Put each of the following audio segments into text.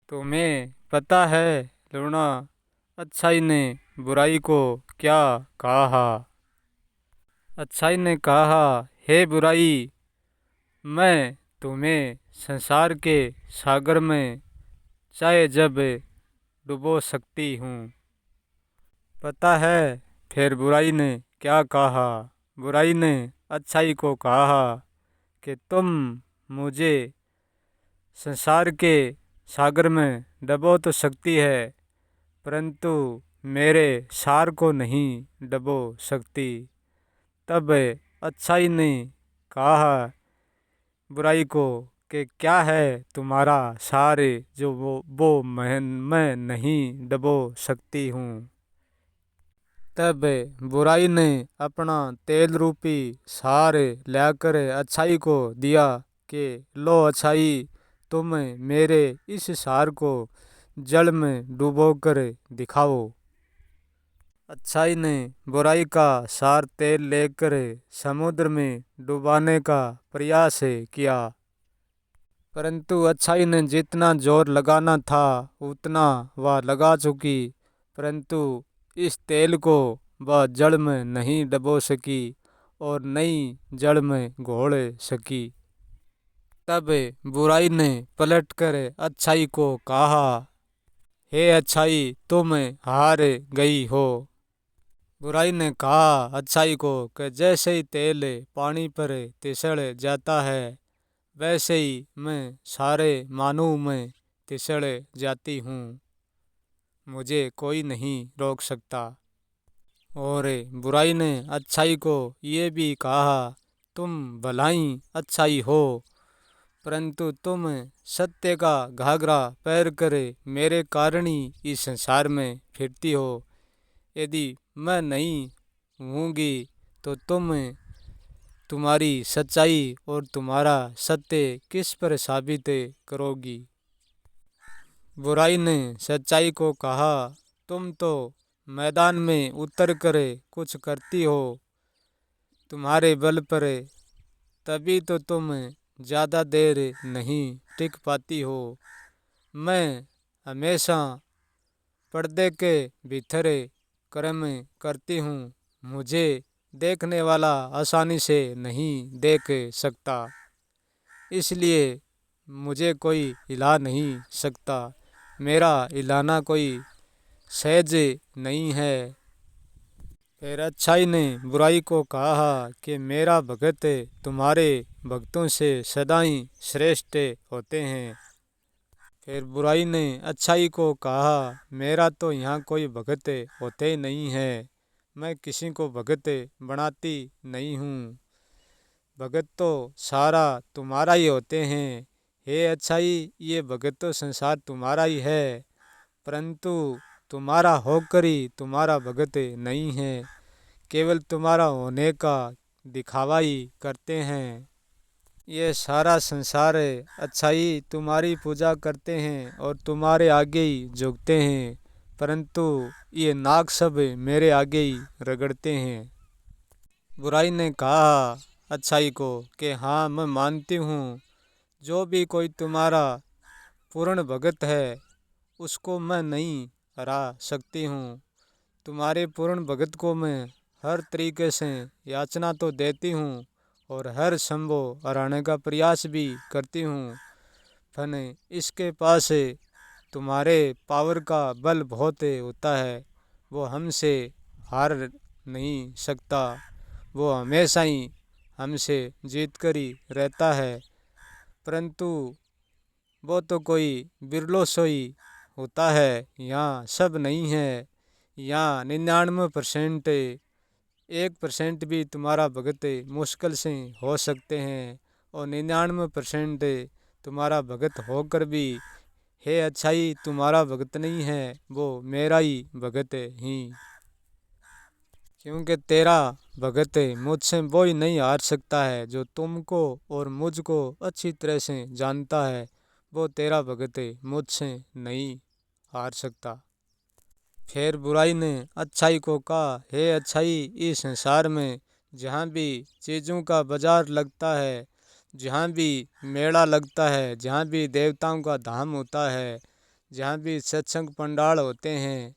तुम्हें पता है लूना, अच्छाई ने बुराई को क्या कहा। अच्छाई ने कहा, हे बुराई, मैं तुम्हें संसार के सागर में चाहे जब डुबो सकती हूँ। पता है फिर बुराई ने क्या कहा। बुराई ने अच्छाई को कहा कि तुम मुझे संसार के सागर में डबो तो सकती है, परंतु मेरे सार को नहीं डबो सकती। तब अच्छाई ने कहा बुराई को कि क्या है तुम्हारा सार जो वो मैं नहीं डबो सकती हूँ। तब बुराई ने अपना तेल रूपी सार लाकर अच्छाई को दिया कि लो अच्छाई, तुम मेरे इस सार को जल में डुबो कर दिखाओ। अच्छाई ने बुराई का सार तेल लेकर समुद्र में डुबाने का प्रयास किया, परंतु अच्छाई ने जितना जोर लगाना था उतना वह लगा चुकी, परंतु इस तेल को वह जड़ में नहीं डबो सकी और नई जड़ में घोल सकी। तब बुराई ने पलटकर अच्छाई को कहा, हे अच्छाई, तुम हार गई हो। बुराई ने कहा अच्छाई को कि जैसे ही तेल पानी पर तिसड़ जाता है, वैसे ही मैं सारे मानव में तिसड़ जाती हूँ। मुझे कोई नहीं रोक सकता। और बुराई ने अच्छाई को ये भी कहा, तुम भलाई अच्छाई हो, परंतु तुम सत्य का घाघरा पैर कर मेरे कारण ही इस संसार में फिरती हो। यदि मैं नहीं होंगी तो तुम्हारी सच्चाई और तुम्हारा सत्य किस पर साबित करोगी। बुराई ने सच्चाई को कहा, तुम तो मैदान में उतर कर कुछ करती हो, तुम्हारे बल पर तभी तो तुम ज़्यादा देर नहीं टिक पाती हो। मैं हमेशा पर्दे के भीतर कर्म करती हूँ, मुझे देखने वाला आसानी से नहीं देख सकता, इसलिए मुझे कोई हिला नहीं सकता। मेरा हिलाना कोई सहज नहीं है। फिर अच्छाई ने बुराई को कहा कि मेरा भगत तुम्हारे भक्तों से सदा ही श्रेष्ठ होते हैं। फिर बुराई ने अच्छाई को कहा, मेरा तो यहाँ कोई भगत होते नहीं है, मैं किसी को भगत बनाती नहीं हूँ। भगत तो सारा तुम्हारा ही होते हैं। हे अच्छाई, ये भगत तो संसार तुम्हारा ही है, परंतु तुम्हारा होकर ही तुम्हारा भगत नहीं है, केवल तुम्हारा होने का दिखावा ही करते हैं। ये सारा संसार अच्छाई तुम्हारी पूजा करते हैं और तुम्हारे आगे ही झुकते हैं, परंतु ये नाग सब मेरे आगे ही रगड़ते हैं। बुराई ने कहा अच्छाई को कि हाँ, मैं मानती हूँ, जो भी कोई तुम्हारा पूर्ण भगत है उसको मैं नहीं हरा सकती हूँ। तुम्हारे पूर्ण भगत को मैं हर तरीके से याचना तो देती हूँ और हर संभव हराने का प्रयास भी करती हूँ, फन इसके पास तुम्हारे पावर का बल बहुत होता है, वो हमसे हार नहीं सकता, वो हमेशा ही हमसे जीत कर ही रहता है, परंतु वो तो कोई बिरलो सोई होता है, यहाँ सब नहीं है। यहाँ 99% 1% भी तुम्हारा भगत मुश्किल से हो सकते हैं, और 99% तुम्हारा भगत होकर भी हे अच्छाई तुम्हारा भगत नहीं है, वो मेरा ही भगत ही, क्योंकि तेरा भगत मुझसे वो ही नहीं हार सकता है जो तुमको और मुझको अच्छी तरह से जानता है। वो तेरा भगत मुझसे नहीं हार सकता। फिर बुराई ने अच्छाई को कहा, हे अच्छाई, इस संसार में जहाँ भी चीज़ों का बाजार लगता है, जहाँ भी मेला लगता है, जहाँ भी देवताओं का धाम होता है, जहाँ भी सत्संग पंडाल होते हैं।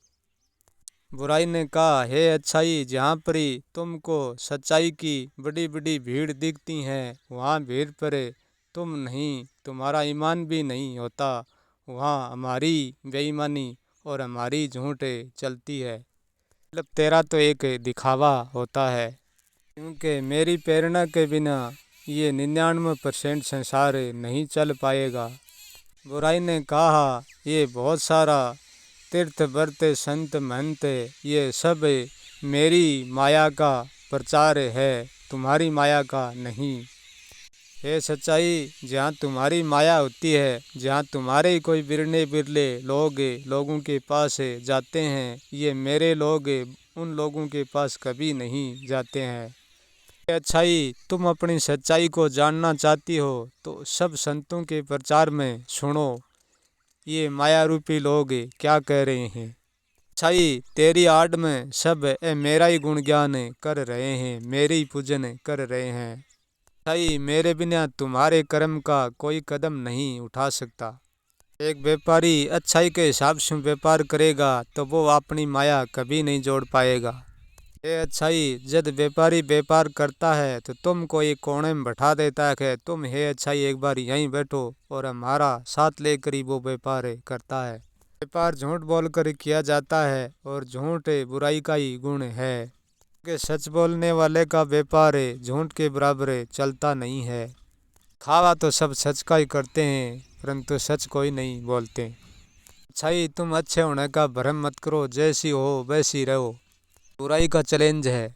बुराई ने कहा, हे अच्छाई, जहाँ पर ही तुमको सच्चाई की बड़ी बड़ी भीड़ दिखती है, वहाँ भीड़ पर तुम नहीं, तुम्हारा ईमान भी नहीं होता, वहाँ हमारी बेईमानी और हमारी झूठ चलती है। मतलब तेरा तो एक दिखावा होता है, क्योंकि मेरी प्रेरणा के बिना ये 99% संसार नहीं चल पाएगा। बुराई ने कहा, ये बहुत सारा तीर्थ व्रत संत महंत ये सब मेरी माया का प्रचार है, तुम्हारी माया का नहीं। हे सच्चाई, जहाँ तुम्हारी माया होती है, जहाँ तुम्हारे ही कोई बिरले बिरले लोगों के पास जाते हैं, ये मेरे लोग उन लोगों के पास कभी नहीं जाते हैं। हे अच्छाई, तुम अपनी सच्चाई को जानना चाहती हो तो सब संतों के प्रचार में सुनो, ये माया रूपी लोग क्या कह रहे हैं। अच्छाई, तेरी आड़ में सब मेरा ही गुण ज्ञान कर रहे हैं, मेरे ही पूजन कर रहे हैं। अच्छाई, मेरे बिना तुम्हारे कर्म का कोई कदम नहीं उठा सकता। एक व्यापारी अच्छाई के हिसाब से व्यापार करेगा तो वो अपनी माया कभी नहीं जोड़ पाएगा। ये अच्छाई, जब व्यापारी व्यापार करता है तो तुमको एक कोने में बैठा देता है कि तुम हे अच्छाई एक बार यहीं बैठो, और हमारा साथ लेकर ही वो व्यापार करता है। व्यापार झूठ बोलकर किया जाता है और झूठ बुराई का ही गुण है, कि सच बोलने वाले का व्यापार झूठ के बराबर चलता नहीं है। खावा तो सब सच का ही करते हैं, परंतु सच कोई नहीं बोलते। अच्छाई, तुम अच्छे होने का भ्रम मत करो, जैसी हो वैसी रहो। बुराई का चैलेंज है,